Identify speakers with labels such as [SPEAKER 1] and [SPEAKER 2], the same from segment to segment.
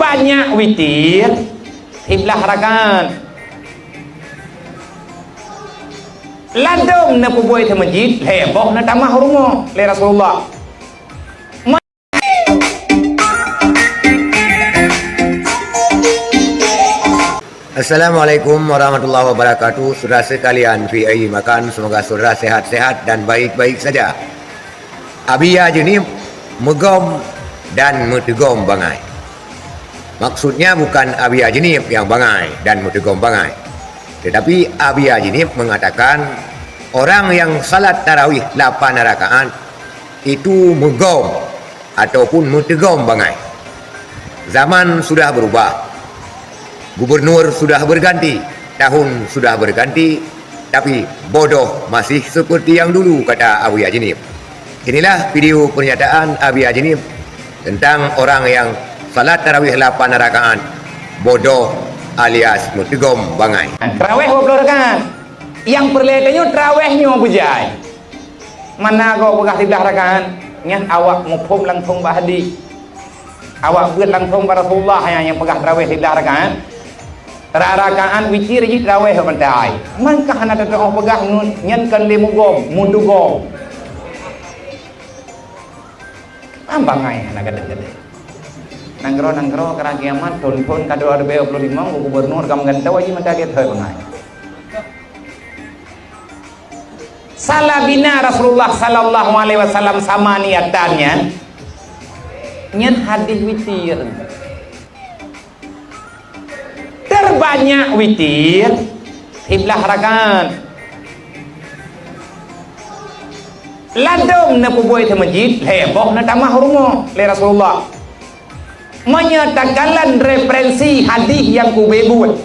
[SPEAKER 1] Terbanyak witir 11 rakaat. Ladom na puboy sa masjid, heboh na tamah rumah le Rasulullah.
[SPEAKER 2] Assalamualaikum warahmatullahi wabarakatuh. Saudara sekalian fi ayyi makan, semoga saudara sehat-sehat dan baik-baik saja. Abiya jenis megom dan metegom bangai. Maksudnya bukan abiya jenis yang bangai dan metegom bangai, tetapi abiya jenis mengatakan orang yang salat tarawih 8 rakaat itu megom ataupun metegom bangai. Zaman sudah berubah. Gubernur sudah berganti, tahun sudah berganti, tapi bodoh masih seperti yang dulu, kata Abu Yajinib. Inilah video pernyataan Abu Yajinib tentang orang yang salat tarawih 8 rakaat bodoh alias mutegom bangai.
[SPEAKER 1] Tarawih 20 rakaat. Yang perletannya tarawihnya bujai. Mana kau pegah 13 rakaat? Nyan awak mufhum langsung bahadi. Awak buat langsung pada Rasulullah yang pegah tarawih 13 rakaat. Rakaat witir ji tarawih mentai. Mankah ana orang pegah nyankan lemugom, mundugom. Ambangai ana gede-gede. Nanggro kara kiamat pun kado 25 gubernur kam gantau aja mentarget heuh bangai. Salabina Rasulullah sallallahu alaihi wasallam sama niatannya nyen hadis witir. Terbanyak witir 11 rakaat. Ladom na puboy sa masjid, heboh na tamah rumah le Rasulullah. Menyatakan referensi hadis yang kubebut,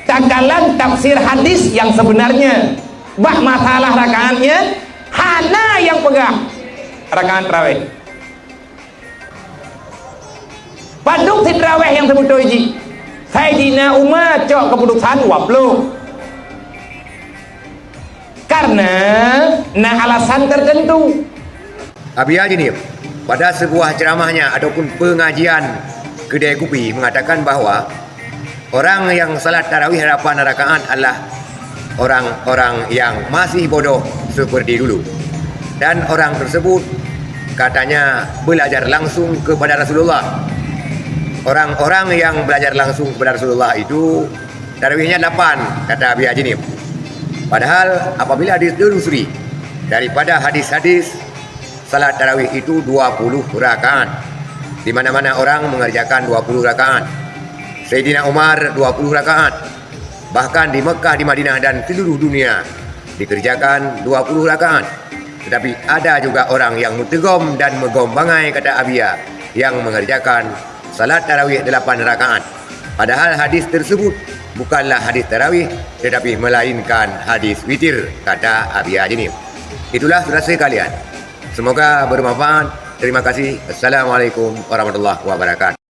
[SPEAKER 1] takalan tafsir hadis yang sebenarnya. Bah masalah rakaatnya hana yang pegang rakaat tarawih. Paduk si tarawih yang sebut doji. Sayyidina Umar cok keputusan 20. Karena alasan tertentu.
[SPEAKER 2] Abi Yajinib pada sebuah ceramahnya ataupun pengajian kedai kopi mengatakan bahwa orang yang salat tarawih 8 rakaat adalah orang-orang yang masih bodoh seperti dulu. Dan orang tersebut katanya belajar langsung kepada Rasulullah. Orang-orang yang belajar langsung kepada Rasulullah itu tarawihnya 8, kata Abi Yajinib. Padahal apabila ditelusuri daripada hadis-hadis, salat tarawih itu 20 rakaat. Di mana-mana orang mengerjakan 20 rakaat. Sayyidina Umar 20 rakaat. Bahkan di Mekah, di Madinah dan seluruh dunia dikerjakan 20 rakaat. Tetapi ada juga orang yang mutegom dan megombangai, kata Abia, yang mengerjakan salat tarawih 8 rakaat. Padahal hadis tersebut bukanlah hadis tarawih, tetapi melainkan hadis witir, kata Abi Yajinib. Itulah saudara sekalian. Semoga bermanfaat. Terima kasih. Assalamualaikum warahmatullahi wabarakatuh.